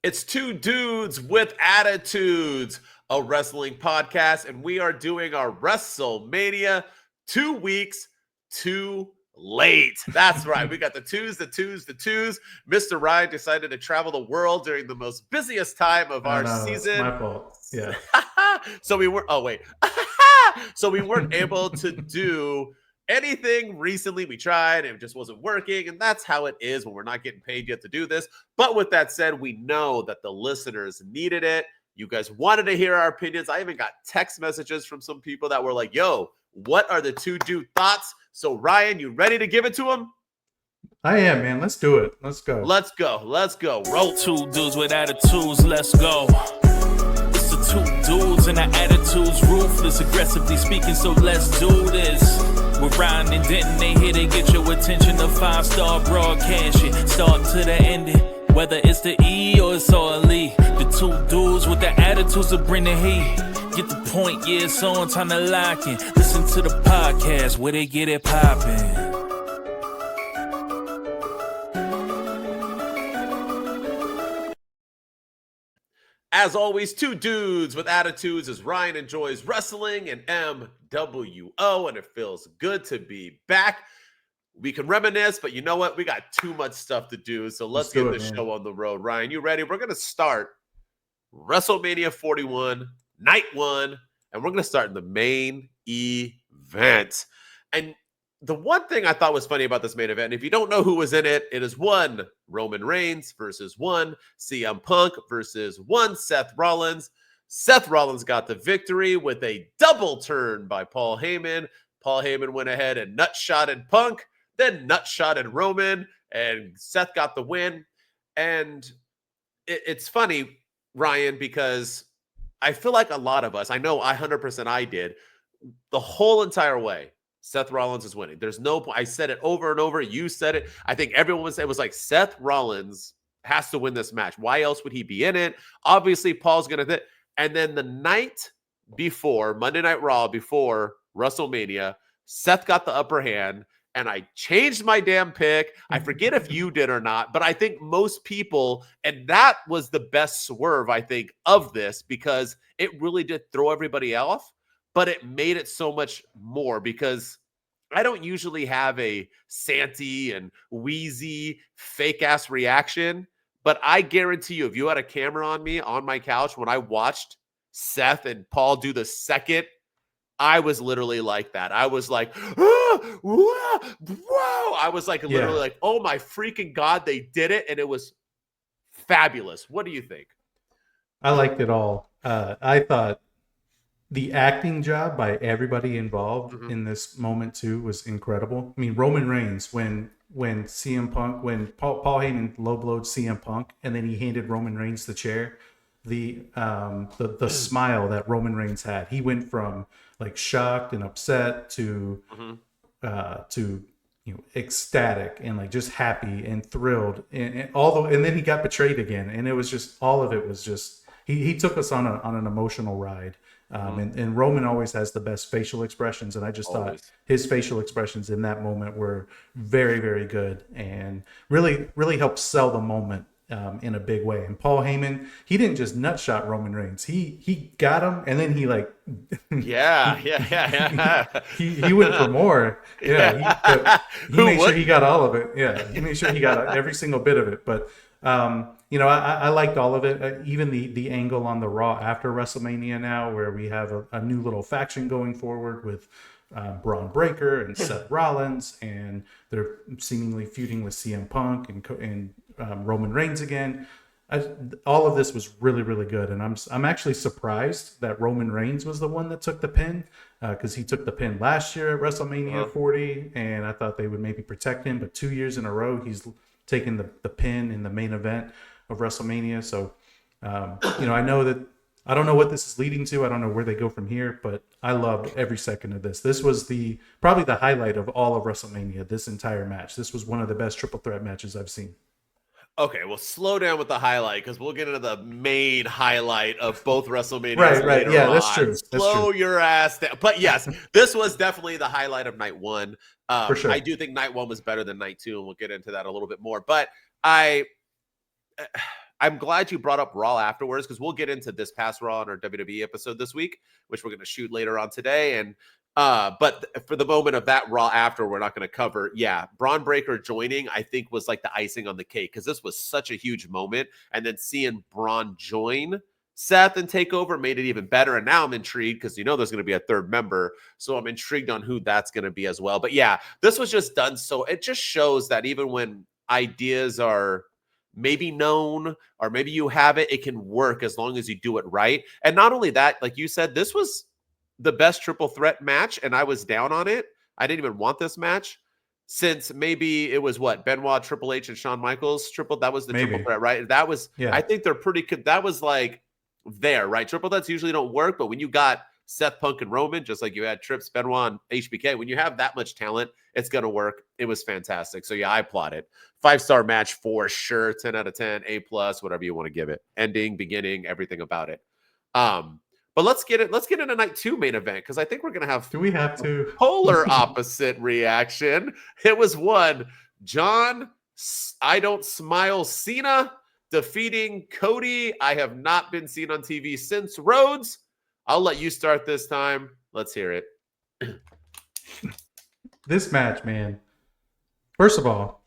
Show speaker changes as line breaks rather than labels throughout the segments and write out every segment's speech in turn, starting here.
It's two dudes with attitudes, a wrestling podcast, and we are doing our WrestleMania 2 weeks too late. That's right. We got the twos. Mr. Ryan decided to travel the world during the most busiest time of our season.
It's my fault. Yeah.
So we were, so we weren't able to do anything recently. We tried, it just wasn't working, and that's how it is when we're not getting paid yet to do this. But with that said, we know that the listeners needed it. You guys wanted to hear our opinions. I even got text messages from some people that were like, yo, what are the two dude thoughts? So Ryan, you ready to give it to them?
I am, man. Let's do it. Let's go.
Let's go. Roll.
Two dudes with attitudes, let's go. It's the two dudes and the attitudes, ruthless, aggressively speaking, so let's do this. We're Ryan and Denton, they here to get your attention. A 5-star broadcast shit, start to the ending. Whether it's the E or it's all E. The two dudes with the attitudes that bring the heat. Get the point, yeah, it's on, time to lock in. Listen to the podcast where they get it poppin'.
As always, two dudes with attitudes as Ryan enjoys wrestling and MWO, and it feels good to be back. We can reminisce, but you know what? We got too much stuff to do, so let's get this show on the road. Ryan, you ready? We're going to start WrestleMania 41, night one, and we're going to start in the main event. And the one thing I thought was funny about this main event, if you don't know who was in it, it is one Roman Reigns versus one CM Punk versus one Seth Rollins. Seth Rollins got the victory with a double turn by Paul Heyman. Paul Heyman went ahead and nutshotted Punk, then nutshotted Roman, and Seth got the win. And it's funny, Ryan, because I feel like a lot of us, I know 100% I did, the whole entire way, Seth Rollins is winning. There's no point. I said it over and over. You said it. I think everyone was, it was like Seth Rollins has to win this match. Why else would he be in it? Obviously, Paul's going to. And then the night before, Monday Night Raw, before WrestleMania, Seth got the upper hand, and I changed my damn pick. I forget if you did or not, but I think most people, and that was the best swerve, I think, of this, because it really did throw everybody off. But it made it so much more because I don't usually have a Santy and wheezy fake ass reaction. But I guarantee you, if you had a camera on me on my couch when I watched Seth and Paul do the second, I was literally like that. I was like, ah, whoa. I was like literally like, oh my freaking God, they did it. And it was fabulous. What do you think?
I liked it all. I thought the acting job by everybody involved in this moment too was incredible. I mean, Roman Reigns, when CM Punk, when Paul Heyman low blowed CM Punk, and then he handed Roman Reigns the chair, the smile that Roman Reigns had, he went from like shocked and upset to ecstatic and like just happy and thrilled, and then he got betrayed again, and it was just all of it was just he took us on an emotional ride. And Roman always has the best facial expressions, and I just thought his facial expressions in that moment were very, very good and really, really helped sell the moment in a big way. And Paul Heyman, he didn't just nutshot Roman Reigns; he got him, and then he like, he went for more. He made sure he got all of it. Yeah, he made sure he got every single bit of it. But I liked all of it. Even the angle on the Raw after WrestleMania now, where we have a new little faction going forward with Braun Breaker and Seth Rollins, and they're seemingly feuding with CM Punk and Roman Reigns again. All of this was really, really good, and I'm actually surprised that Roman Reigns was the one that took the pin, because he took the pin last year at WrestleMania 40, and I thought they would maybe protect him, but 2 years in a row he's taken the pin in the main event of WrestleMania. So, I know that I don't know what this is leading to. I don't know where they go from here, but I loved every second of this. This was probably the highlight of all of WrestleMania, this entire match. This was one of the best triple threat matches I've seen.
Okay, well, slow down with the highlight because we'll get into the main highlight of both WrestleMania.
Right. Yeah, that's true.
Slow your ass down. But yes, this was definitely the highlight of night one.
For sure.
I do think night one was better than night two, and we'll get into that a little bit more. But I'm glad you brought up Raw afterwards, because we'll get into this past Raw in our WWE episode this week, which we're going to shoot later on today. And but for the moment of that Raw after, we're not going to cover. Yeah, Braun Breaker joining, I think, was like the icing on the cake, because this was such a huge moment. And then seeing Braun join Seth and take over made it even better. And now I'm intrigued, because there's going to be a third member. So I'm intrigued on who that's going to be as well. But yeah, this was just done. So it just shows that even when ideas are maybe known, or maybe you have it, it can work as long as you do it right. And not only that, like you said, this was the best triple threat match, and I was down on it. I didn't even want this match, since maybe it was Benoit, Triple H, and Shawn Michaels that was the triple threat, right? That was, I think they're pretty good. That was like there, right? Triple threats usually don't work, but when you got Seth, Punk, and Roman, just like you had Trips, Benoit, and HBK, when you have that much talent, it's going to work. It was fantastic. So yeah, I applaud it. 5-star match for sure. 10 out of 10, A+, whatever you want to give it. Ending, beginning, everything about it. But let's get into night 2 main event, because I think we're gonna have.
Do we have to?
Polar opposite reaction. It was John I Don't Smile Cena defeating Cody. I have not been seen on TV since Rhodes. I'll let you start this time. Let's hear it.
This match, man. First of all,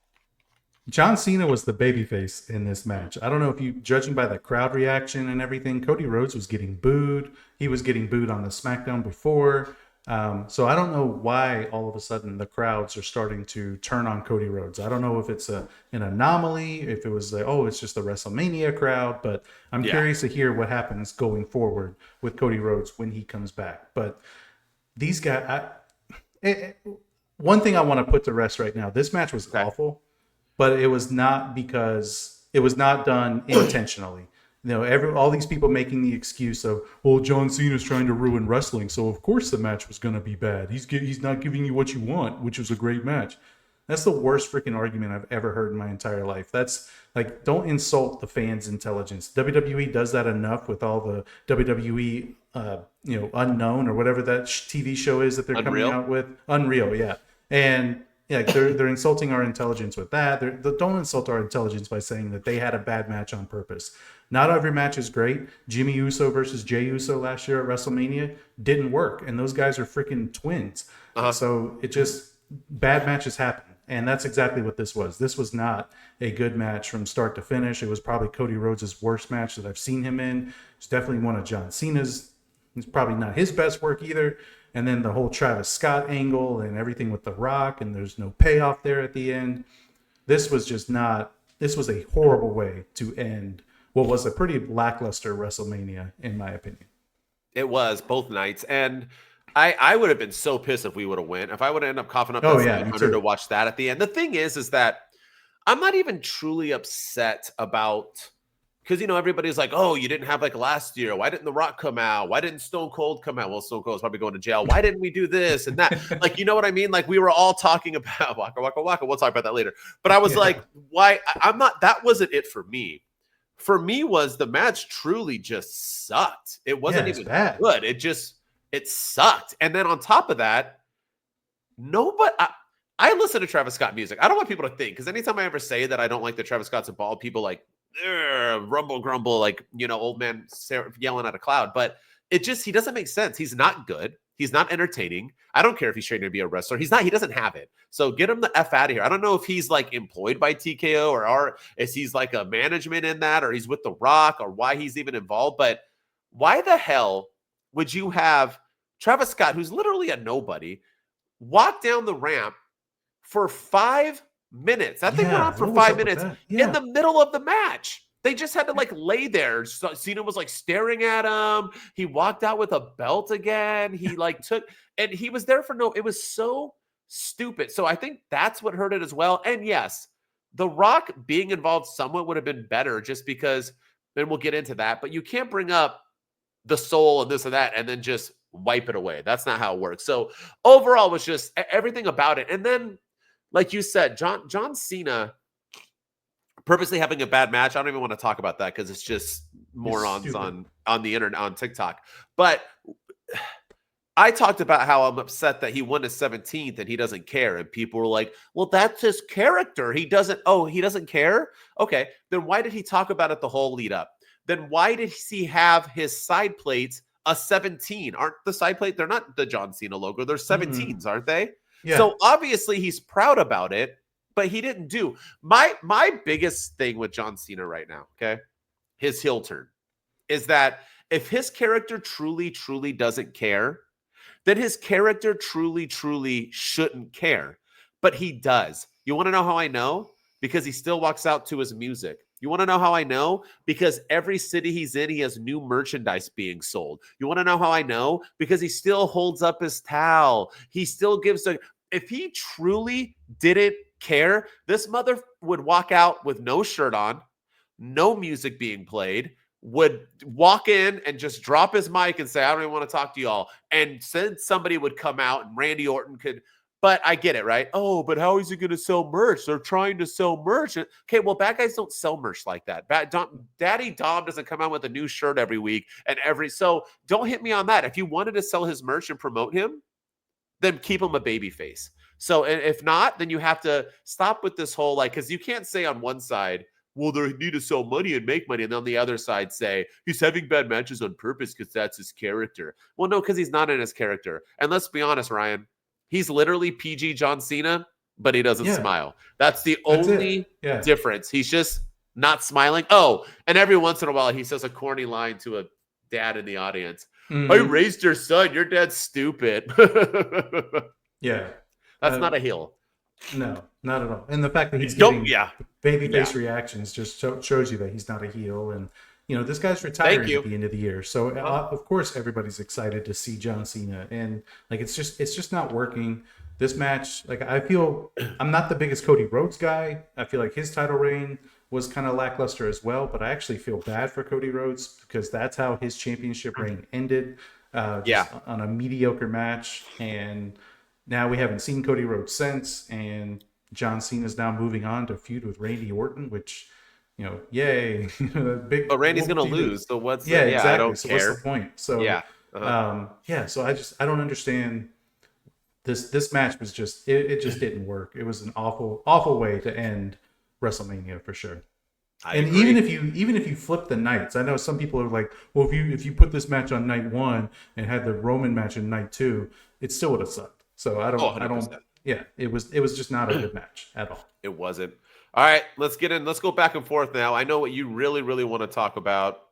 John Cena was the babyface in this match. I don't know if you, judging by the crowd reaction and everything, Cody Rhodes was getting booed. He was getting booed on the SmackDown before. So I don't know why all of a sudden the crowds are starting to turn on Cody Rhodes. I don't know if it's an anomaly, if it was it's just the WrestleMania crowd, but I'm curious to hear what happens going forward with Cody Rhodes when he comes back. But these guys, one thing I want to put to rest right now, this match was awful. But it was not because it was not done intentionally. All these people making the excuse of, well, John Cena's trying to ruin wrestling, so of course the match was going to be bad. He's not giving you what you want, which was a great match. That's the worst freaking argument I've ever heard in my entire life. That's like, don't insult the fans' intelligence. WWE does that enough with all the WWE, Unknown or whatever that TV show is that they're coming out with. Unreal, yeah. And yeah, they're insulting our intelligence with that. Don't insult our intelligence by saying that they had a bad match on purpose. Not every match is great. Jimmy Uso versus Jey Uso last year at WrestleMania didn't work, and those guys are freaking twins. So it just, bad matches happen, and that's exactly what this was. This was not a good match from start to finish. It was probably Cody Rhodes' worst match that I've seen him in. It's definitely one of John Cena's. It's probably not his best work either. And then the whole Travis Scott angle and everything with The Rock, and there's no payoff there at the end. This was a horrible way to end what was a pretty lackluster WrestleMania, in my opinion.
It was both nights. And I would have been so pissed if we would have won. If I would have ended up coughing up that 700 to watch that at the end. The thing is that I'm not even truly upset about, because, everybody's like, oh, you didn't have like last year. Why didn't The Rock come out? Why didn't Stone Cold come out? Well, Stone Cold's probably going to jail. Why didn't we do this and that? Like, you know what I mean? Like, we were all talking about Waka Waka Waka. We'll talk about that later. But I was like, why? I'm not, that wasn't it for me. For me was the match truly just sucked. It wasn't even bad. Good. It sucked. And then on top of that, I listen to Travis Scott music. I don't want people to think, because anytime I ever say that I don't like the Travis Scott's involved, people like, rumble grumble, like, old man yelling at a cloud. But he doesn't make sense. He's not good. He's not entertaining. I don't care if he's training to be a wrestler. He doesn't have it. So get him the F out of here. I don't know if he's like employed by TKO or is he's like a management in that, or he's with The Rock, or why he's even involved. But why the hell would you have Travis Scott, who's literally a nobody, walk down the ramp for 5 minutes? That thing went on for 5 minutes in the middle of the match. They just had to like lay there. Cena was like staring at him. He walked out with a belt again. He like and he was there for it was so stupid. So I think that's what hurt it as well. And yes, The Rock being involved somewhat would have been better, just because, and we'll get into that, but you can't bring up the soul and this and that and then just wipe it away. That's not how it works. So overall, it was just everything about it. And then, like you said, John Cena purposely having a bad match. I don't even want to talk about that, because it's just morons on the internet, on TikTok. But I talked about how I'm upset that he won his 17th and he doesn't care. And people were like, well, that's his character. He doesn't care? Okay, then why did he talk about it the whole lead up? Then why did he have his side plates a 17? Aren't the side plate? They're not the John Cena logo. They're 17s, aren't they?
Yeah.
So obviously he's proud about it, but he didn't do. My biggest thing with John Cena right now, okay, his heel turn, is that if his character truly, truly doesn't care, then his character truly, truly shouldn't care. But he does. You want to know how I know? Because he still walks out to his music. You want to know how I know? Because every city he's in, he has new merchandise being sold. You want to know how I know? Because he still holds up his towel. He still gives a... If he truly didn't care, this mother would walk out with no shirt on, no music being played, would walk in and just drop his mic and say, I don't even want to talk to y'all. And then somebody would come out and Randy Orton could, but I get it, right? Oh, but how is he going to sell merch? They're trying to sell merch. Okay, well, bad guys don't sell merch like that. Daddy Dom doesn't come out with a new shirt every week so don't hit me on that. If you wanted to sell his merch and promote him, then keep him a baby face. So if not, then you have to stop with this whole, like, because you can't say on one side, well, they need to sell money and make money. And on the other side say, he's having bad matches on purpose because that's his character. Well, no, because he's not in his character. And let's be honest, Ryan, he's literally PG John Cena, but he doesn't smile. That's the only difference. He's just not smiling. Oh, and every once in a while, he says a corny line to a dad in the audience. Mm-hmm. I raised your son. Your dad's stupid.
Yeah.
That's not a heel.
No, not at all. And the fact that he's getting babyface reactions just shows you that he's not a heel. And, this guy's retiring at the end of the year. So, of course, everybody's excited to see John Cena. And, like, it's just not working. This match, like, I feel I'm not the biggest Cody Rhodes guy. I feel like his title reign was kind of lackluster as well. But I actually feel bad for Cody Rhodes because that's how his championship reign ended. On a mediocre match. And now we haven't seen Cody Rhodes since, and John Cena is now moving on to feud with Randy Orton, which, yay. Big,
but Randy's going to lose, so what's
exactly.
I don't
so
care.
What's the point? So, so I don't understand. This match was just, it just didn't work. It was an awful, awful way to end WrestleMania for sure. I agree. Even if you flip the nights, I know some people are like, well, if you put this match on night 1 and had the Roman match in night 2, it still would have sucked. So I don't. Yeah, it was just not a good match at all.
It wasn't. All right, let's get in. Let's go back and forth now. I know what you really, really want to talk about.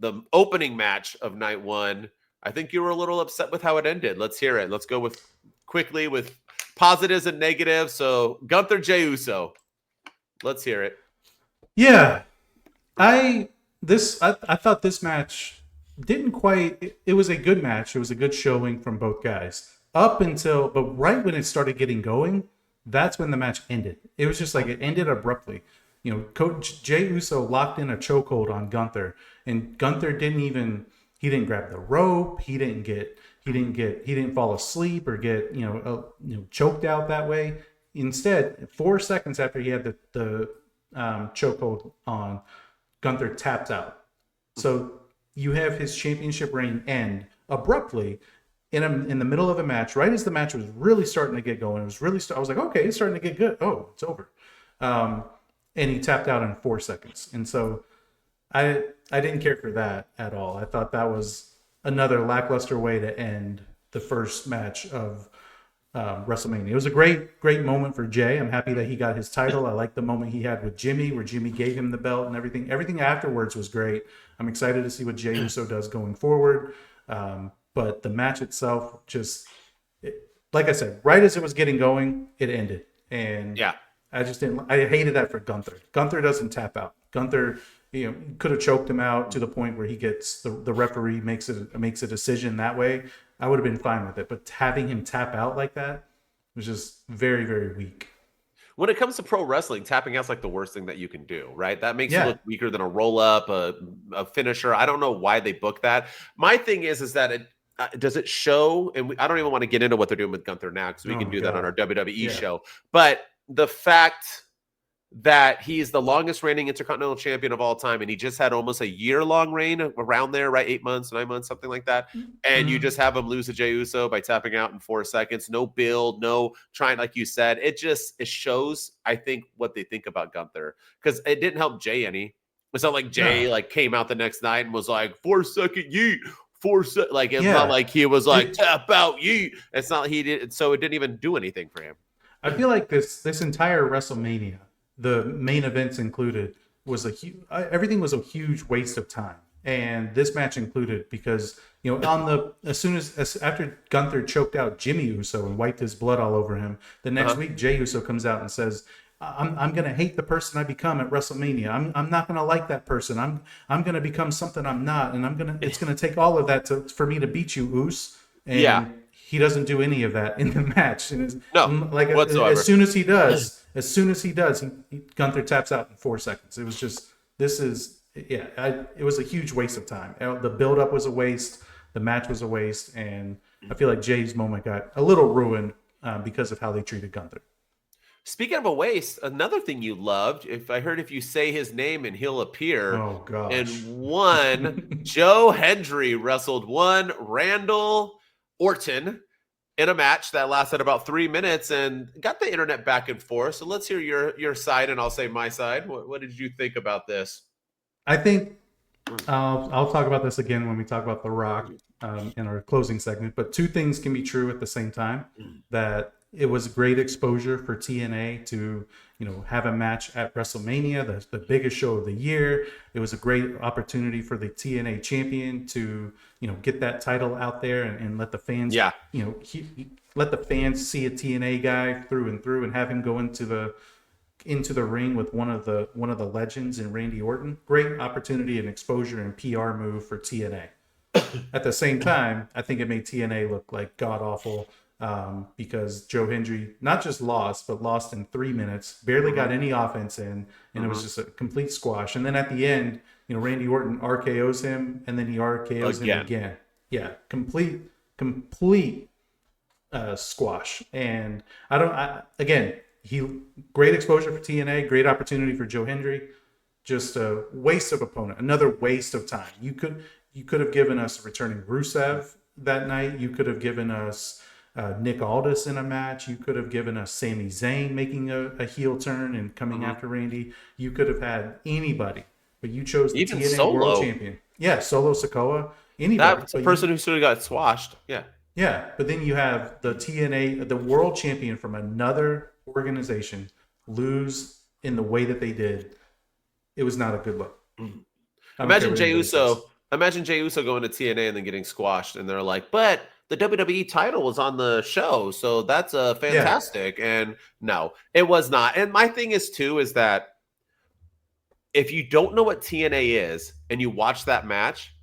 The opening match of night 1. I think you were a little upset with how it ended. Let's hear it. Let's go quickly with positives and negatives. So Gunther, Jey Uso. Let's hear it.
Yeah, I thought this match didn't quite. It was a good match. It was a good showing from both guys. But right when it started getting going, that's when the match ended. It was just like it ended abruptly. Jey Uso locked in a chokehold on Gunther, and Gunther didn't grab the rope. He didn't fall asleep or get choked out that way. Instead, 4 seconds after he had the chokehold on, Gunther taps out. So you have his championship reign end abruptly. In the middle of a match, right as the match was really starting to get going, I was like, okay, it's starting to get good. Oh, it's over. And he tapped out in 4 seconds. And so I didn't care for that at all. I thought that was another lackluster way to end the first match of WrestleMania. It was a great moment for Jey. I'm happy that he got his title. I like the moment he had with Jimmy, where Jimmy gave him the belt and everything. Everything afterwards was great. I'm excited to see what Jey Uso does going forward. But the match itself, like I said, right as it was getting going, it ended. And I hated that for Gunther. Gunther doesn't tap out. Gunther, could have choked him out to the point where he gets the referee makes a decision that way. I would have been fine with it. But having him tap out like that was just very, very weak.
When it comes to pro wrestling, tapping out's like the worst thing that you can do, right? That makes you look weaker than a roll up, a finisher. I don't know why they book that. My thing is that does it show? And I don't even want to get into what they're doing with Gunther now because we can do that on our WWE show. But the fact that he's the longest reigning Intercontinental Champion of all time, and he just had almost a year-long reign around there, right? 8 months, 9 months, something like that. And you just have him lose to Jey Uso by tapping out in 4 seconds. No build, no trying, like you said. It shows, I think, what they think about Gunther, because it didn't help Jey any. It's not like Jey came out the next night and was like 4-second yeet. Like it's not like he was like tap out yeet. It's not he did, so it didn't even do anything for him.
I feel like this entire WrestleMania, the main events included, was everything was a huge waste of time, and this match included, because after Gunther choked out Jimmy Uso and wiped his blood all over him, the next week Jey Uso comes out and says, I'm gonna hate the person I become at WrestleMania. I'm not gonna like that person. I'm gonna become something I'm not, and it's gonna take all of that for me to beat you, Us. And he doesn't do any of that in the match.
Whatsoever.
As soon as he does, Gunther taps out in 4 seconds. It was just, it was a huge waste of time. The build-up was a waste. The match was a waste. And I feel like Jey's moment got a little ruined because of how they treated Gunther.
Speaking of a waste, another thing you loved, if you say his name and he'll appear.
Oh, gosh.
And one, Joe Hendry wrestled one Randall Orton in a match that lasted about 3 minutes and got the internet back and forth. So let's hear your side, and I'll say my side. What did you think about this?
I think I'll talk about this again when we talk about The Rock in our closing segment. But two things can be true at the same time. That it was great exposure for TNA to, have a match at WrestleMania, the biggest show of the year. It was a great opportunity for the TNA champion to, get that title out there and let the fans, let the fans see a TNA guy through and through, and have him go into the ring with one of the legends in Randy Orton. Great opportunity and exposure and PR move for TNA. At the same time, I think it made TNA look like god awful. Because Joe Hendry not just lost, but lost in 3 minutes, barely got any offense in, and it was just a complete squash. And then at the end, Randy Orton RKO's him, and then he RKO's him again. Yeah, complete squash. And great exposure for TNA, great opportunity for Joe Hendry, just a waste of opponent, another waste of time. You could have given us returning Rusev that night. You could have given us Nick Aldis in a match. You could have given us Sami Zayn making a heel turn and coming after Randy. You could have had anybody, but you chose the
even
TNA
Solo.
World Champion. Yeah, Solo Sikoa. Anybody.
That's a person who sort of got swashed. Yeah.
Yeah, but then you have the TNA, the World Champion from another organization, lose in the way that they did. It was not a good look.
Imagine Jey Uso going to TNA and then getting squashed, and they're like, but the WWE title was on the show, so that's fantastic. Yeah. And no, it was not. And my thing is that if you don't know what TNA is and you watch that match,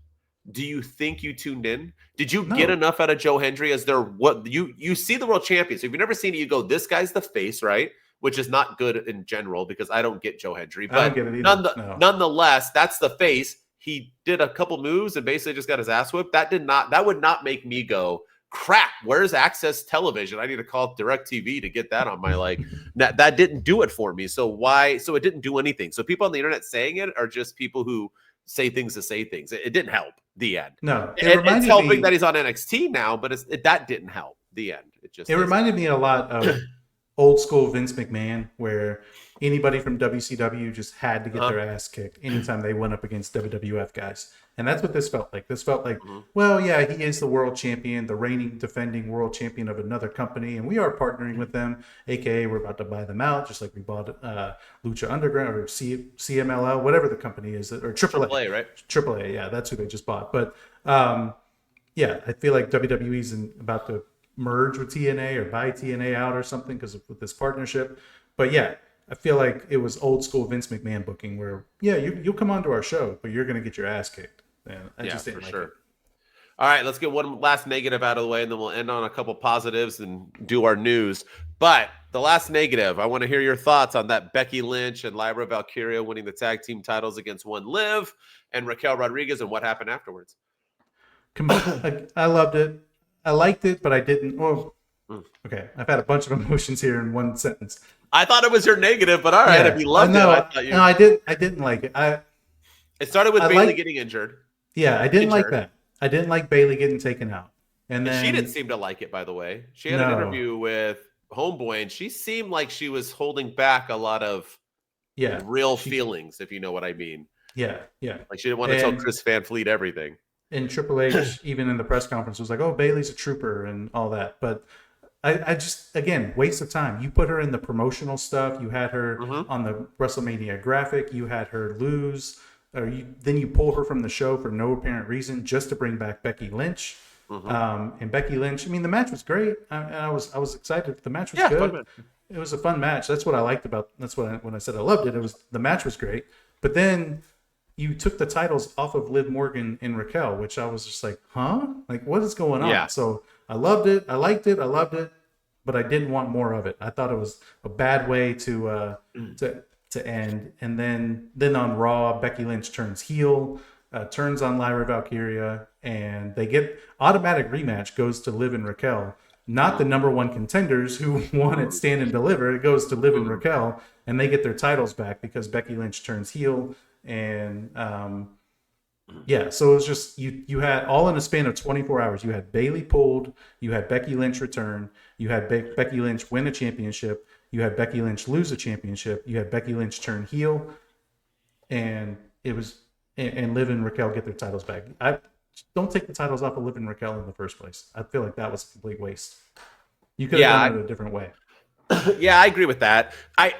do you think you tuned in? Did you get enough out of Joe Hendry as you see the world champion? So if you've never seen it, you go, this guy's the face, right? Which is not good in general, because I don't get Joe Hendry. But nonetheless, that's the face. He did a couple moves and basically just got his ass whipped. That would not make me go, crap, where's Access Television? I need to call DirecTV to get that on my that didn't do it for me. So it didn't do anything. So people on the internet saying it are just people who say things to say things. It didn't help. The end.
No,
it's helping that he's on NXT now, but that didn't help. The end. It
reminded me a lot of old school Vince McMahon, where anybody from WCW just had to get their ass kicked anytime they went up against WWF guys. And that's what this felt like. This felt like, well, yeah, he is the world champion, the reigning, defending world champion of another company, and we are partnering with them, aka we're about to buy them out, just like we bought Lucha Underground or CMLL, whatever the company is, or AAA,
right?
AAA, yeah, that's who they just bought. But yeah, I feel like WWE's about to merge with TNA or buy TNA out or something because of this partnership. But yeah, I feel like it was old school Vince McMahon booking where, yeah, you'll come onto our show, but you're going to get your ass kicked. And I just didn't like it.
All right, let's get one last negative out of the way, and then we'll end on a couple positives and do our news. But the last negative, I want to hear your thoughts on that Becky Lynch and Lyra Valkyria winning the tag team titles against One Liv and Raquel Rodriguez, and what happened afterwards.
I loved it. I liked it, but I didn't. Well, okay, I've had a bunch of emotions here in one sentence.
I thought it was your negative, but all right, if you loved it, I thought you.
No, I didn't like it.
It started with Bayley getting injured.
Yeah, I didn't like that. I didn't like Bayley getting taken out, and then
she didn't seem to like it. By the way, she had an interview with Homeboy, and she seemed like she was holding back a lot of real feelings, if you know what I mean.
Yeah.
Like she didn't want to tell Chris Van Fleet everything.
And Triple H, even in the press conference, was like, "Oh, Bayley's a trooper" and all that. But I just, again, waste of time. You put her in the promotional stuff. You had her on the WrestleMania graphic. You had her lose, then you pull her from the show for no apparent reason just to bring back Becky Lynch. And Becky Lynch, I mean, the match was great. I was excited. The match was good. It was a fun match. That's what I liked about. That's what when I said I loved it. It was the match was great. But then you took the titles off of Liv Morgan and Raquel, which I was just like, huh? Like, what is going on?
Yeah.
So I loved it. I liked it. I loved it. But I didn't want more of it. I thought it was a bad way to end. And then on Raw, Becky Lynch turns heel, turns on Lyra Valkyria, and they get automatic rematch goes to Liv and Raquel. Not the number one contenders who won at Stand and Deliver. It goes to Liv and Raquel, and they get their titles back because Becky Lynch turns heel. And so it was just you had all in a span of 24 hours. You had Bayley pulled, you had Becky Lynch return, you had Becky Lynch win a championship, you had Becky Lynch lose a championship, you had Becky Lynch turn heel, and it was and Liv and Raquel get their titles back. I don't take the titles off of Liv and Raquel in the first place. I feel like that was a complete waste. You could have done it a different way.
Yeah, I agree with that. I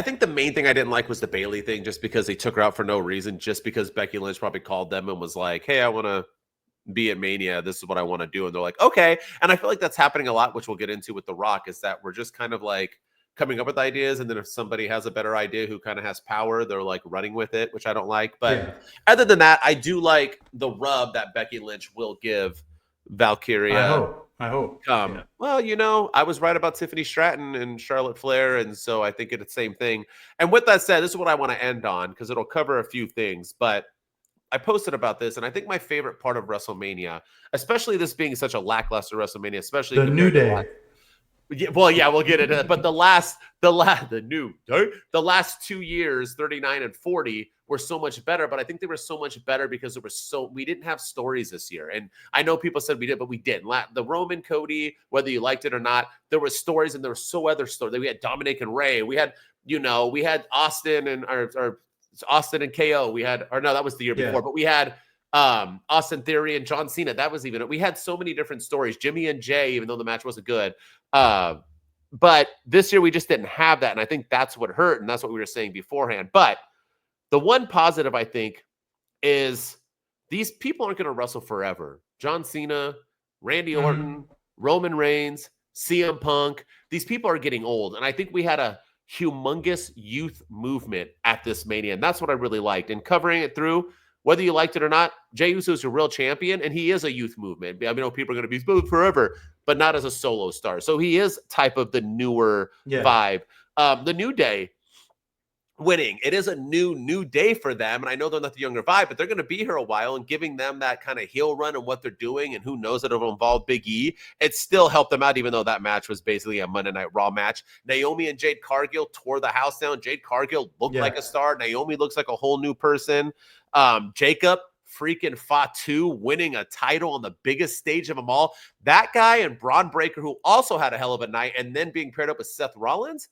think the main thing I didn't like was the Bayley thing, just because they took her out for no reason, just because Becky Lynch probably called them and was like, "Hey, I want to be at Mania. This is what I want to do," and they're like, "Okay." And I feel like that's happening a lot, which we'll get into with The Rock, is that we're just kind of like coming up with ideas, and then if somebody has a better idea who kind of has power, they're like running with it, which I don't like. But other than that, I do like the rub that Becky Lynch will give Valkyria.
I hope.
Well, I was right about Tiffany Stratton and Charlotte Flair, and so I think it's the same thing. And with that said, this is what I want to end on because it'll cover a few things. But I posted about this, and I think my favorite part of WrestleMania, especially this being such a lackluster WrestleMania, especially
the New Day.
We'll get into that. But the last 2 years, 39 and 40, were so much better. But I think they were so much better because we didn't have stories this year. And I know people said we did, but we didn't. The Roman Cody, whether you liked it or not, there were stories, and there were so other stories. We had Dominik and Ray. We had Austin and Austin and KO. That was the year before, but we had Austin Theory and John Cena. That was we had so many different stories. Jimmy and Jey, even though the match wasn't good. But this year we just didn't have that. And I think that's what hurt. And that's what we were saying beforehand. But the one positive, I think, is these people aren't going to wrestle forever. John Cena, Randy Orton, Roman Reigns, CM Punk. These people are getting old. And I think we had a humongous youth movement at this Mania. And that's what I really liked. And covering it through, whether you liked it or not, Jey Uso is a real champion, and he is a youth movement. I mean, people are going to be smooth forever, but not as a solo star. So he is type of the newer vibe. The New Day winning. It is a new day for them, and I know they're not the younger vibe, but they're going to be here a while, and giving them that kind of heel run and what they're doing, and who knows it'll involve Big E. It still helped them out, even though that match was basically a Monday Night Raw match. Naomi and Jade Cargill tore the house down. Jade Cargill looked like a star. Naomi looks like a whole new person. Jacob freaking Fatu winning a title on the biggest stage of them all. That guy and Braun Breaker, who also had a hell of a night, and then being paired up with Seth Rollins.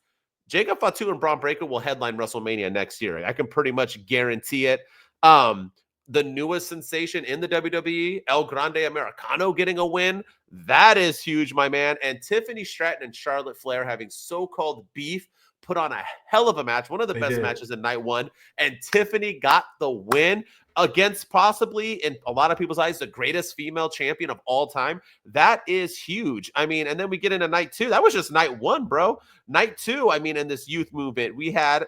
Jacob Fatu and Braun Breaker will headline WrestleMania next year. I can pretty much guarantee it. The newest sensation in the WWE, El Grande Americano, getting a win. That is huge, my man. And Tiffany Stratton and Charlotte Flair having so-called beef put on a hell of a match, one of the best matches in night one, and Tiffany got the win against possibly, in a lot of people's eyes, the greatest female champion of all time. That is huge. I mean, and then we get into night two. That was just night one, bro. Night two, I mean, in this youth movement, we had,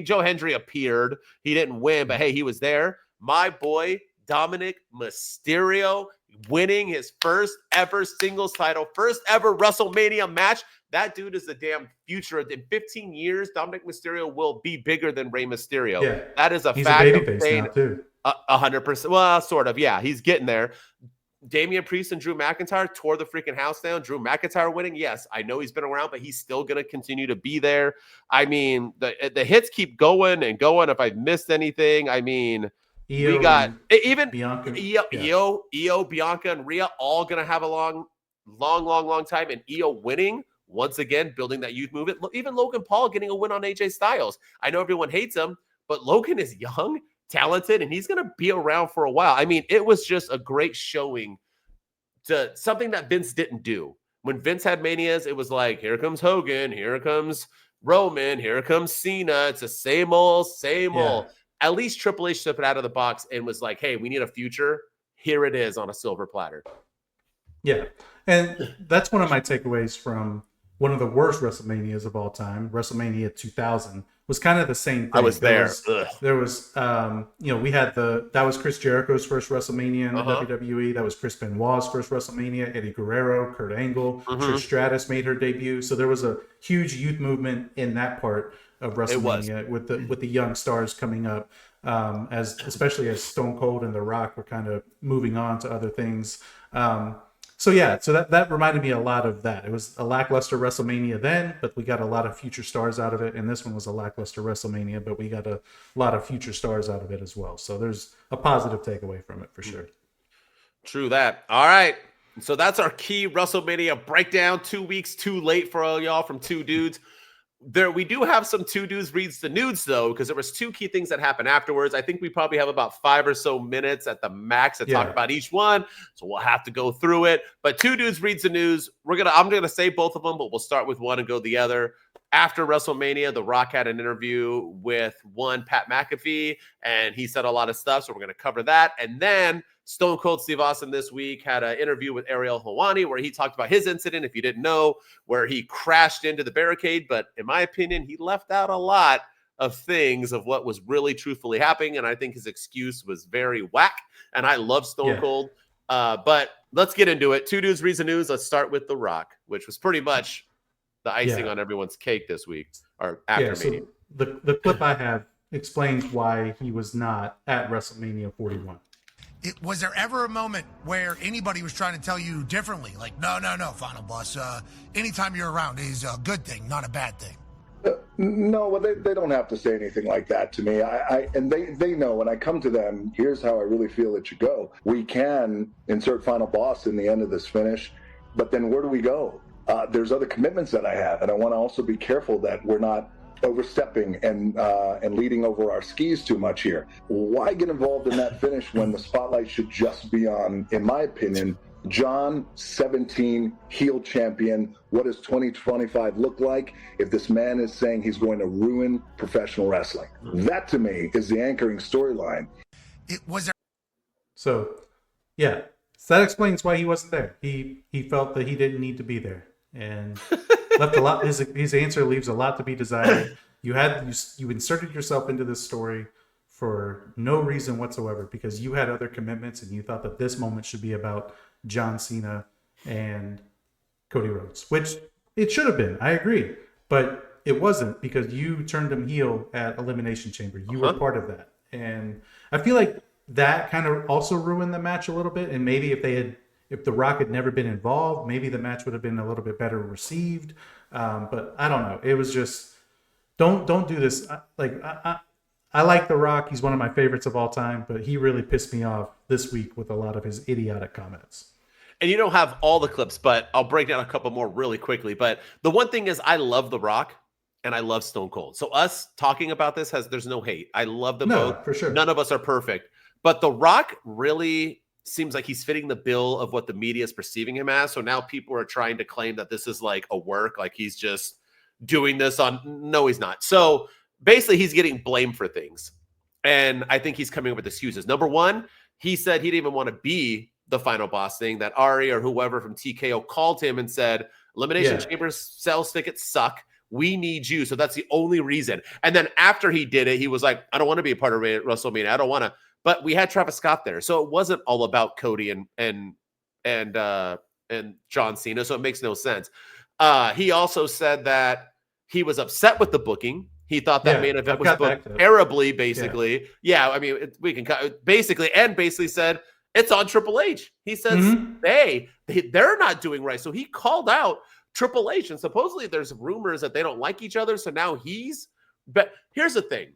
Joe Hendry appeared. He didn't win, but hey, he was there. My boy, Dominik Mysterio, winning his first ever singles title, first ever WrestleMania match. That dude is the damn future. In 15 years, Dominik Mysterio will be bigger than Rey Mysterio. Yeah. That is a fact.
He's a babyface now, too.
100%. Well, sort of. Yeah, he's getting there. Damian Priest and Drew McIntyre tore the freaking house down. Drew McIntyre winning. Yes, I know he's been around, but he's still going to continue to be there. I mean, the hits keep going and going. If I've missed anything, I mean, we got even
Bianca,
Io, Bianca, and Rhea all going to have a long time. And Io winning, once again, building that youth movement. Even Logan Paul getting a win on AJ Styles. I know everyone hates him, but Logan is young, talented, and he's going to be around for a while. I mean, it was just a great showing to something that Vince didn't do. When Vince had Manias, it was like, here comes Hogan, here comes Roman, here comes Cena. It's the same old. At least Triple H took it out of the box and was like, hey, we need a future. Here it is on a silver platter.
Yeah. And that's one of my takeaways from one of the worst WrestleManias of all time, WrestleMania 2000, was kind of the same thing.
I was there.
There was we had that was Chris Jericho's first WrestleMania in the WWE. That was Chris Benoit's first WrestleMania. Eddie Guerrero, Kurt Angle, Trish Stratus made her debut. So there was a huge youth movement in that part of WrestleMania with the young stars coming up, especially as Stone Cold and The Rock were kind of moving on to other things. So that reminded me a lot of that. It was a lackluster WrestleMania then, but we got a lot of future stars out of it. And this one was a lackluster WrestleMania, but we got a lot of future stars out of it as well. So there's a positive takeaway from it for sure.
True that. All right. So that's our key WrestleMania breakdown. 2 weeks too late for all y'all from Two Dudes. We do have some Two Dudes reads the nudes though, because there was two key things that happened afterwards. I think we probably have about 5 or so minutes at the max to talk about each one, so we'll have to go through it. But Two Dudes reads the news. I'm gonna say both of them, but we'll start with one and go the other. After WrestleMania, The Rock had an interview with Pat McAfee, and he said a lot of stuff, so we're gonna cover that. And then Stone Cold Steve Austin this week had an interview with Ariel Helwani where he talked about his incident, if you didn't know, where he crashed into the barricade. But in my opinion, he left out a lot of things of what was really truthfully happening. And I think his excuse was very whack. And I love Stone Cold. But let's get into it. Two Dudes reads the news. Let's start with The Rock, which was pretty much the icing on everyone's cake this week or after Mania.
So the clip I have explains why he was not at WrestleMania 41.
Was there ever a moment where anybody was trying to tell you differently? Like, no, Final Boss. Anytime you're around is a good thing, not a bad thing.
No, well, they don't have to say anything like that to me. And they know when I come to them, here's how I really feel it should go. We can insert Final Boss in the end of this finish, but then where do we go? There's other commitments that I have, and I want to also be careful that we're not overstepping and leading over our skis too much here. Why get involved in that finish when the spotlight should just be on, in my opinion, John 17, heel champion? What does 2025 look like if this man is saying he's going to ruin professional wrestling? That to me is the anchoring storyline.
So that explains why he wasn't there. He felt that he didn't need to be there, and left a lot. His answer leaves a lot to be desired. You inserted yourself into this story for no reason whatsoever because you had other commitments and you thought that this moment should be about John Cena and Cody Rhodes, which it should have been. I agree, but it wasn't because you turned him heel at Elimination Chamber. You were part of that, and I feel like that kind of also ruined the match a little bit. And maybe if The Rock had never been involved, maybe the match would have been a little bit better received. But I don't know. It was just, don't do this. I like The Rock. He's one of my favorites of all time, but he really pissed me off this week with a lot of his idiotic comments.
And you don't have all the clips, but I'll break down a couple more really quickly. But the one thing is I love The Rock and I love Stone Cold. So us talking about this there's no hate. I love them both.
For sure.
None of us are perfect. But The Rock really seems like he's fitting the bill of what the media is perceiving him as. So now people are trying to claim that this is like a work, like he's just doing this on. No, he's not. So basically he's getting blamed for things. And I think he's coming up with excuses. Number one, he said he didn't even want to be the Final Boss thing, that Ari or whoever from TKO called him and said, Elimination Chambers sales tickets suck. We need you. So that's the only reason. And then after he did it, he was like, I don't want to be a part of WrestleMania. I don't want to. But we had Travis Scott there. So it wasn't all about Cody and John Cena. So it makes no sense. He also said that he was upset with the booking. He thought that main event was booked terribly, basically. Yeah, I mean, we can basically said It's on Triple H. He says they're not doing right. So he called out Triple H, and supposedly there's rumors that they don't like each other. So now but here's the thing.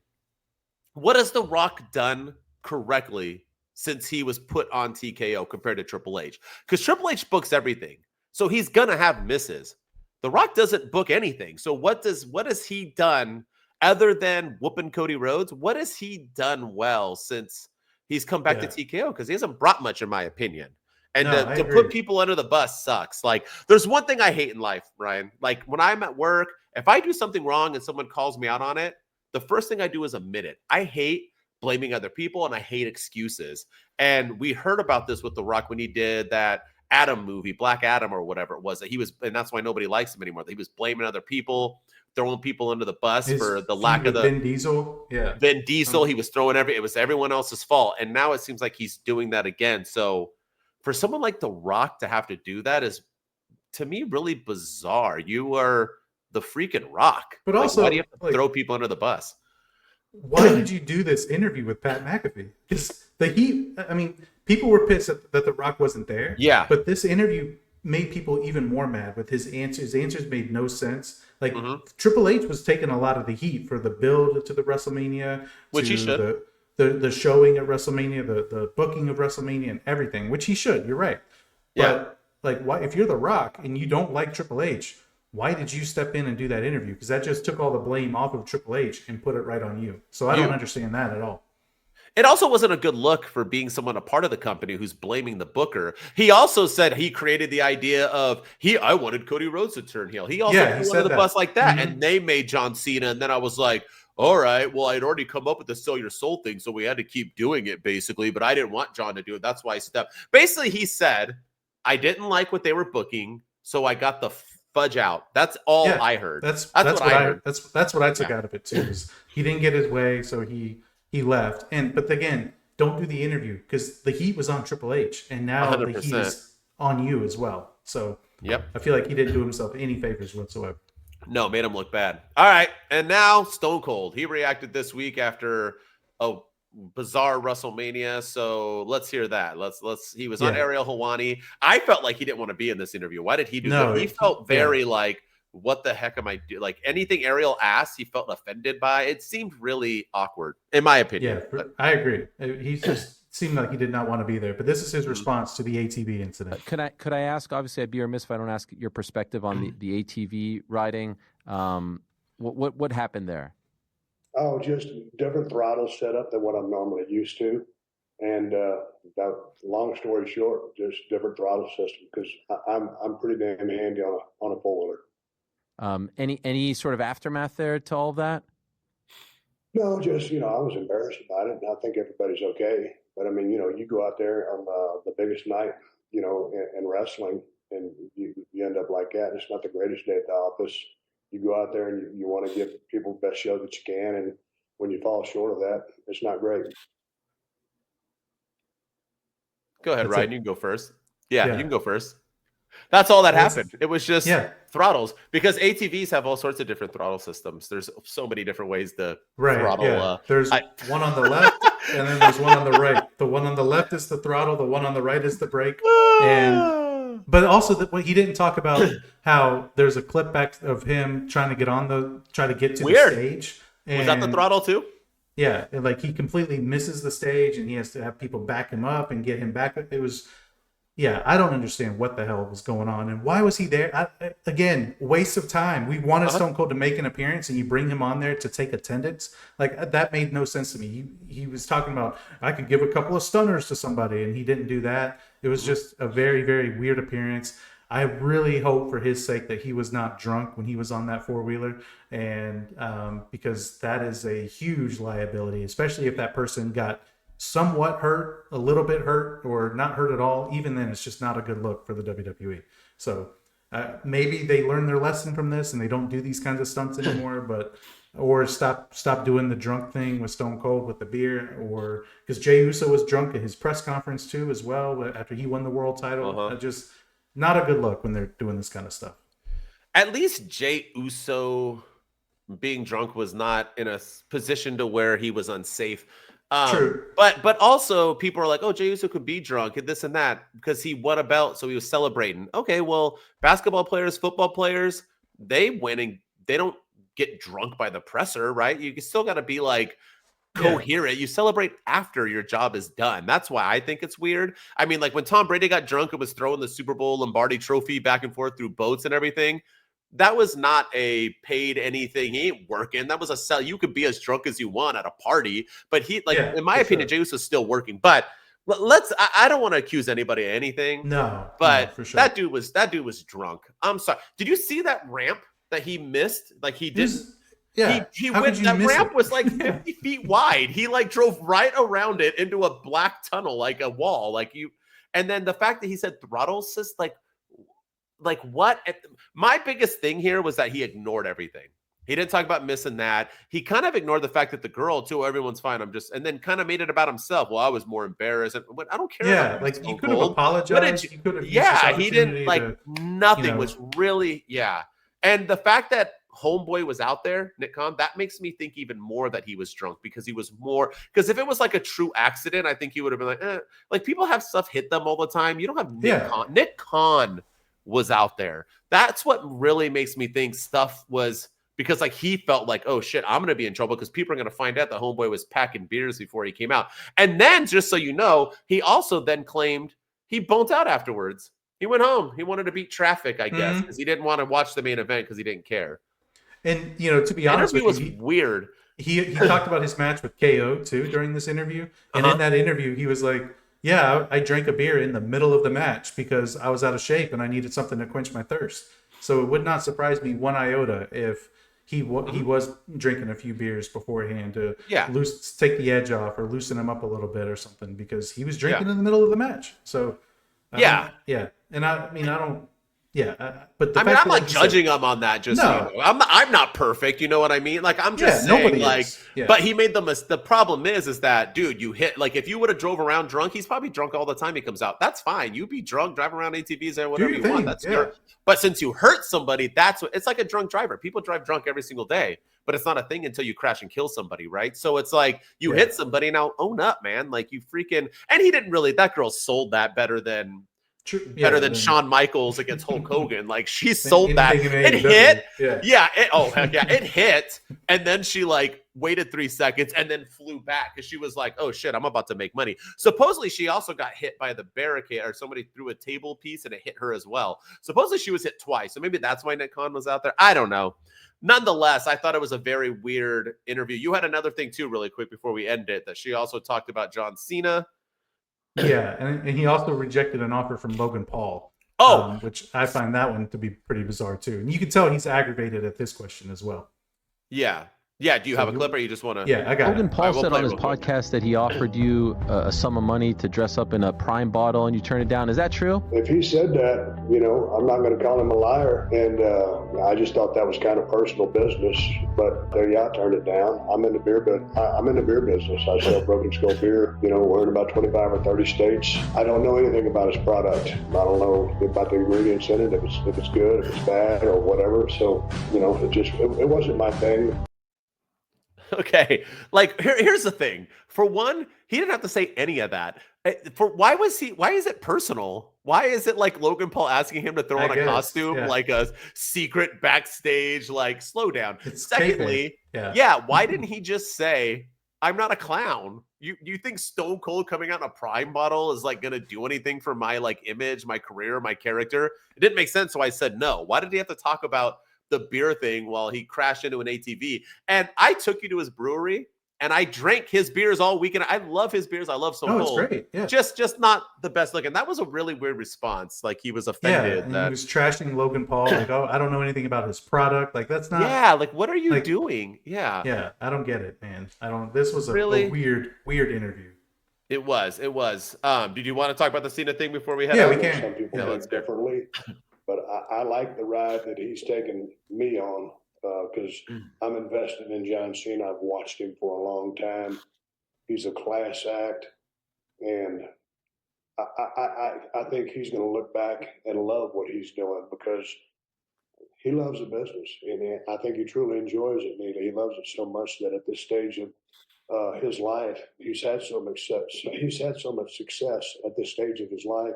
What has The Rock done correctly since he was put on TKO compared to Triple H? Because Triple H books everything. So he's going to have misses. The Rock doesn't book anything. So what has he done other than whooping Cody Rhodes? What has he done well since he's come back to TKO? Because he hasn't brought much, in my opinion. And to put people under the bus sucks. Like, there's one thing I hate in life, Ryan. Like, when I'm at work, if I do something wrong and someone calls me out on it, the first thing I do is admit it. I hate blaming other people, and I hate excuses. And we heard about this with The Rock when he did that Adam movie, Black Adam or whatever it was, and that's why nobody likes him anymore. He was blaming other people, throwing people under the bus for the lack of
Vin Diesel. Yeah.
Vin Diesel, he was throwing it was everyone else's fault. And now it seems like he's doing that again. So for someone like The Rock to have to do that is, to me, really bizarre. You are the freaking Rock.
But also,
why do you have to throw people under the bus?
Why did you do this interview with Pat McAfee? Because people were pissed that The Rock wasn't there.
Yeah.
But this interview made people even more mad with his answers. His answers made no sense. Like, Triple H was taking a lot of the heat for the build to the WrestleMania,
which he should.
The showing at WrestleMania, the booking of WrestleMania, and everything, which he should. You're right.
Yeah.
But why, if you're The Rock and you don't like Triple H, why did you step in and do that interview? Because that just took all the blame off of Triple H and put it right on you. So I don't understand that at all.
It also wasn't a good look for being someone a part of the company who's blaming the booker. He also said he created the idea of I wanted Cody Rhodes to turn heel. He also put under the bus like that, and they made John Cena. And then I was like, all right, well, I'd already come up with the sell your soul thing, so we had to keep doing it basically. But I didn't want John to do it. That's why I stepped. Basically, he said, I didn't like what they were booking, so I got the fudge out. That's all I heard.
That's what I heard. That's what I took out of it too. Is he didn't get his way, so he left. But again, don't do the interview because the heat was on Triple H, and now 100%. The heat is on you as well. So I feel like he didn't do himself any favors whatsoever.
No, made him look bad. All right, and now Stone Cold. He reacted this week after a bizarre WrestleMania. So let's hear that. He was on Ariel Helwani. I felt like he didn't want to be in this interview. Why did he do that? He felt very like, what the heck am I doing? Like, anything Ariel asked, he felt offended by. It seemed really awkward, in my opinion.
Yeah, I agree. He just seemed like he did not want to be there. But this is his response to the ATV incident.
Could I ask? Obviously, I'd be remiss if I don't ask your perspective on the ATV riding. What happened there?
Oh, just different throttle setup than what I'm normally used to. And long story short, just different throttle system because I'm pretty damn handy on a four-wheeler.
Any sort of aftermath there to all of that?
No, just, I was embarrassed about it, and I think everybody's okay. But, you go out there on the biggest night, in wrestling, and you end up like that. It's not the greatest day at the office. You go out there and you want to give people the best show that you can, and when you fall short of that, it's not great.
Go ahead, Ryan. You can go first. Yeah, you can go first. That's all that happened. It was just throttles, because ATVs have all sorts of different throttle systems. There's so many different ways to throttle.
Yeah. There's one on the left, and then there's one on the right. The one on the left is the throttle. The one on the right is the brake. But also, he didn't talk about how there's a clip back of him trying to get to the stage.
Was that the throttle too?
Yeah, like he completely misses the stage, and he has to have people back him up and get him back. It was, I don't understand what the hell was going on, and why was he there? Again, waste of time. We wanted Stone Cold to make an appearance, and you bring him on there to take attendance. Like, that made no sense to me. He was talking about, I could give a couple of stunners to somebody, and he didn't do that. It was just a very, very weird appearance. I really hope for his sake that he was not drunk when he was on that four-wheeler, and because that is a huge liability, especially if that person got somewhat hurt, a little bit hurt, or not hurt at all. Even then, it's just not a good look for the WWE. So maybe they learn their lesson from this and they don't do these kinds of stunts anymore, or stop doing the drunk thing with Stone Cold with the beer, or because Jey Uso was drunk at his press conference too as well after he won the world title. Just not a good look when they're doing this kind of stuff.
At least Jey Uso being drunk was not in a position to where he was unsafe.
True.
But also people are like, oh, Jey Uso could be drunk and this and that because he won a belt, so he was celebrating. Okay, well, basketball players, football players, they win and they don't get drunk by the presser, right? You still got to be like coherent. You celebrate after your job is done. That's why I think it's weird. I mean, like when Tom Brady got drunk and was throwing the Super Bowl Lombardi trophy back and forth through boats and everything, that was not a paid anything. He ain't working. That was a sell. You could be as drunk as you want at a party, but he, like, in my opinion, Jey Uso is still working. But I don't want to accuse anybody of anything.
But
for sure. that dude was drunk. I'm sorry. Did you see that ramp that he missed? Like he didn't. He went. That ramp was like 50 feet wide. He like drove right around it into a black tunnel, like a wall. Like you, and then the fact that he said throttle assist, like what? My biggest thing here was that he ignored everything. He didn't talk about missing that. He kind of ignored the fact that the girl too. Everyone's fine. And then kind of made it about himself. Well, I was more embarrassed. I don't care.
Yeah, like you could have apologized. You could have.
Yeah, he didn't like nothing was really And the fact that Homeboy was out there, Nick Khan, that makes me think even more that he was drunk because he was more. Because if it was like a true accident, I think he would have been like, like people have stuff hit them all the time. You don't have Nick Khan. Nick Khan was out there. That's what really makes me think stuff was because like he felt like, oh shit, I'm gonna be in trouble because people are gonna find out that Homeboy was packing beers before he came out. And then just so you know, he also then claimed he boned out afterwards. He went home. He wanted to beat traffic, I guess, because he didn't want to watch the main event because he didn't care.
And to be honest with you,
was weird.
He talked about his match with KO too during this interview, and in that interview, he was like, "Yeah, I drank a beer in the middle of the match because I was out of shape and I needed something to quench my thirst." So it would not surprise me one iota if he was drinking a few beers beforehand to take the edge off or loosen him up a little bit or something because he was drinking in the middle of the match. So and I mean I don't. But
I mean, I'm not judging him on that. Just I'm not perfect. You know what I mean? Like I'm just saying, like. But he made the problem is that dude, you hit like if you would have drove around drunk, he's probably drunk all the time. He comes out. That's fine. You be drunk, drive around ATVs or whatever you want. That's your. But since you hurt somebody, that's what it's like a drunk driver. People drive drunk every single day, but it's not a thing until you crash and kill somebody, right? So it's like you hit somebody now, own up, man. Like you freaking and he didn't really. That girl sold that better than. Better than Shawn Michaels against Hulk Hogan. Like she sold that. It hit. It hit. And then she like waited 3 seconds and then flew back because she was like, oh shit, I'm about to make money. Supposedly she also got hit by the barricade or somebody threw a table piece and it hit her as well. Supposedly she was hit twice. So maybe that's why Nick Khan was out there. I don't know. Nonetheless, I thought it was a very weird interview. You had another thing too, really quick before we end it, that she also talked about John Cena.
Yeah, and he also rejected an offer from Logan Paul. Which I find that one to be pretty bizarre too. And you can tell he's aggravated at this question as well.
Yeah. Yeah, do you have a clip or you just want to?
Yeah, I got
Logan Paul said on his podcast that he offered you a sum of money to dress up in a Prime bottle and you turned it down. Is that true?
If he said that, I'm not going to call him a liar. And I just thought that was kind of personal business. But I turned it down. I'm in the beer business. I sell Broken Skull beer. We're in about 25 or 30 states. I don't know anything about his product. I don't know about the ingredients in it, if it's good, if it's bad, or whatever. So, it wasn't my thing.
Okay, like here's the thing. For one, he didn't have to say any of that. Why is it personal? Why is it like Logan Paul asking him to throw on a costume, like a secret backstage, like slow down? Secondly, why didn't he just say, I'm not a clown? You think Stone Cold coming out in a Prime bottle is like going to do anything for my like image, my career, my character? It didn't make sense. So I said no. Why did he have to talk about the beer thing while he crashed into an ATV? And I took you to his brewery and I drank his beers all weekend. I love his beers. I love Stone Cold.
It's great. Yeah.
Just not the best looking. That was a really weird response. Like he was offended.
Yeah, he was trashing Logan Paul. Like, I don't know anything about his product. Like that's not.
Yeah. Like what are you doing? Yeah.
Yeah. I don't get it, man. This was a weird interview.
It was. Did you want to talk about the Cena thing before we head
out?
We
can.
Some people think differently. But I like the ride that he's taken me on because I'm invested in John Cena. I've watched him for a long time. He's a class act. And I think he's going to look back and love what he's doing because he loves the business. And I think he truly enjoys it. He loves it so much that at this stage his life. He's had so much success at this stage of his life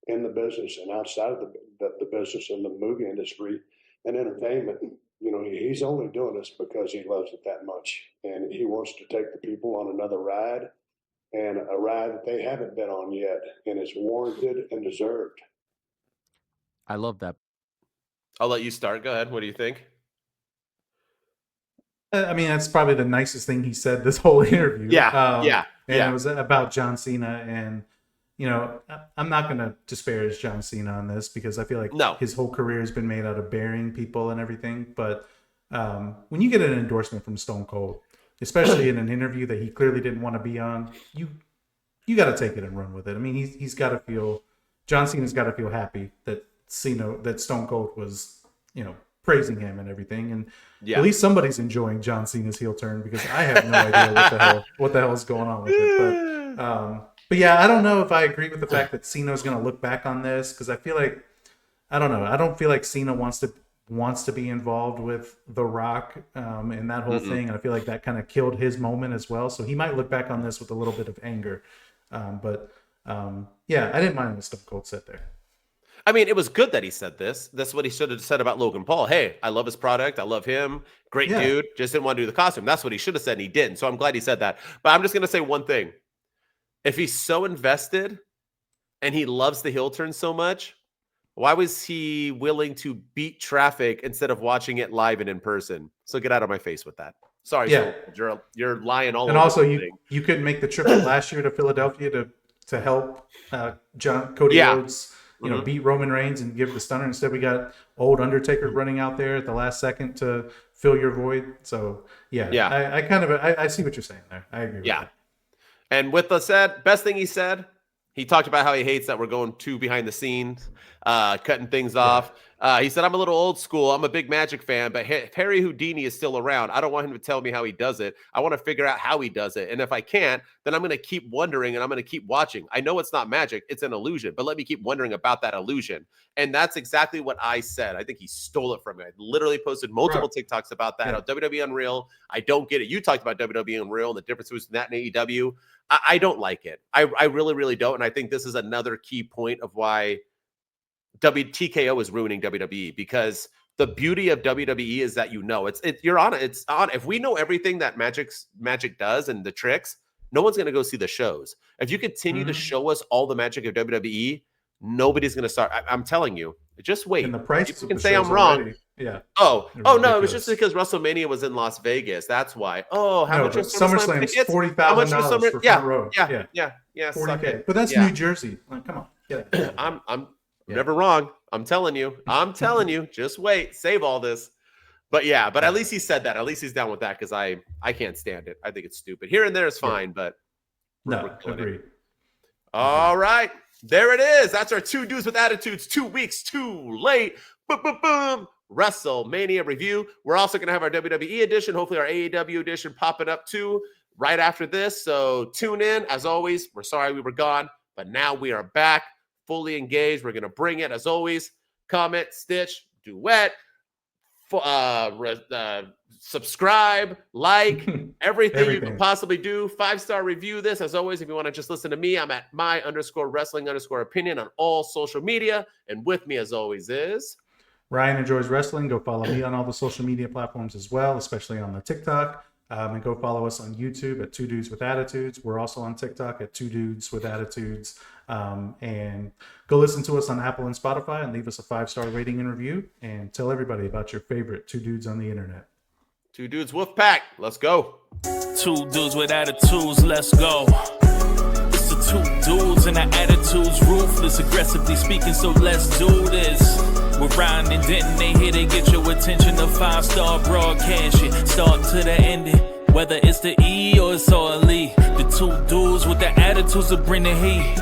in the business and outside of the business in the movie industry and entertainment. You know, he's only doing this because he loves it that much, and he wants to take the people on another ride, and a ride that they haven't been on yet, and it's warranted and deserved.
I love that.
I'll let you start. Go ahead. What do you think?
I mean, that's probably the nicest thing he said this whole interview.
Yeah.
It was about John Cena, and you know, I'm not going to disparage John Cena on this because I feel like his whole career has been made out of burying people and everything. But when you get an endorsement from Stone Cold, especially in an interview that he clearly didn't want to be on, you got to take it and run with it. I mean, he's got to feel, John Cena's got to feel happy that Stone Cold was, you know, praising him and everything. And at least somebody's enjoying John Cena's heel turn, because I have no idea what the hell is going on with it. But yeah, I don't know if I agree with the fact that Cena's going to look back on this, because I feel like, I don't know, I don't feel like Cena wants to be involved with The Rock and that whole thing. And I feel like that kind of killed his moment as well. So he might look back on this with a little bit of anger. Yeah, I didn't mind what Stone Cold said there.
I mean, it was good that he said this. That's what he should have said about Logan Paul. Hey, I love his product. I love him. Great dude. Just didn't want to do the costume. That's what he should have said, and he didn't. So I'm glad he said that. But I'm just going to say one thing. If he's so invested and he loves the heel turn so much, why was he willing to beat traffic instead of watching it live and in person? So get out of my face with that. Sorry, you're lying all over.
And also, you couldn't make the trip last year to Philadelphia to help Cody Rhodes, you know, beat Roman Reigns and give the stunner. Instead, we got old Undertaker running out there at the last second to fill your void. So I see what you're saying there. I agree with that.
And with the said, best thing he said, he talked about how he hates that we're going too behind the scenes, cutting things off. He said, I'm a little old school. I'm a big Magic fan, but if Harry Houdini is still around, I don't want him to tell me how he does it. I want to figure out how he does it. And if I can't, then I'm going to keep wondering and I'm going to keep watching. I know it's not magic. It's an illusion, but let me keep wondering about that illusion. And that's exactly what I said. I think he stole it from me. I literally posted multiple TikToks about that. Yeah. WWE Unreal. I don't get it. You talked about WWE Unreal and the difference between that and AEW. I don't like it. I really, really don't. And I think this is another key point of why TKO is ruining WWE, because the beauty of WWE is that you're on it. It's on. If we know everything that Magic does and the tricks, no one's going to go see the shows. If you continue to show us all the magic of WWE, nobody's going to start. I'm telling you, just wait.
And the price
you can say I'm wrong.
Already. Yeah.
Oh no, it was just because WrestleMania was in Las Vegas. That's why. Oh, how much was
SummerSlam? $40,000 for front row.
Yeah.
$40K. But that's New Jersey. Like, come on. Get it.
I'm never wrong. I'm telling you. Just wait. Save all this. But at least he said that. At least he's down with that, because I can't stand it. I think it's stupid. Here and there is fine, but
agreed.
All right. There it is. That's our two dudes with attitudes 2 weeks too late. Boom, boom, boom. WrestleMania review. We're also going to have our WWE edition, hopefully our AEW edition popping up too right after this. So tune in. As always, we're sorry we were gone, but now we are back, fully engaged. We're going to bring it. As always, comment, stitch, duet, subscribe, like, everything you can possibly do. 5-star review this. As always, if you want to just listen to me, I'm at my_wrestling_opinion on all social media. And with me, as always, is
Ryan Enjoys Wrestling. Go follow me on all the social media platforms as well, especially on the TikTok. And go follow us on YouTube at Two Dudes with Attitudes. We're also on TikTok at Two Dudes with Attitudes. And go listen to us on Apple and Spotify and leave us a 5-star rating and review. And tell everybody about your favorite two dudes on the internet.
Two Dudes Wolf Pack. Let's go.
Two dudes with attitudes. Let's go. It's the two dudes and the attitudes, ruthless, aggressively speaking. So let's do this. We're Ryan and Denton, they here to get your attention. The 5-star broadcast shit, start to the ending. Whether it's the E or it's all E, the two dudes with the attitudes that bring the heat.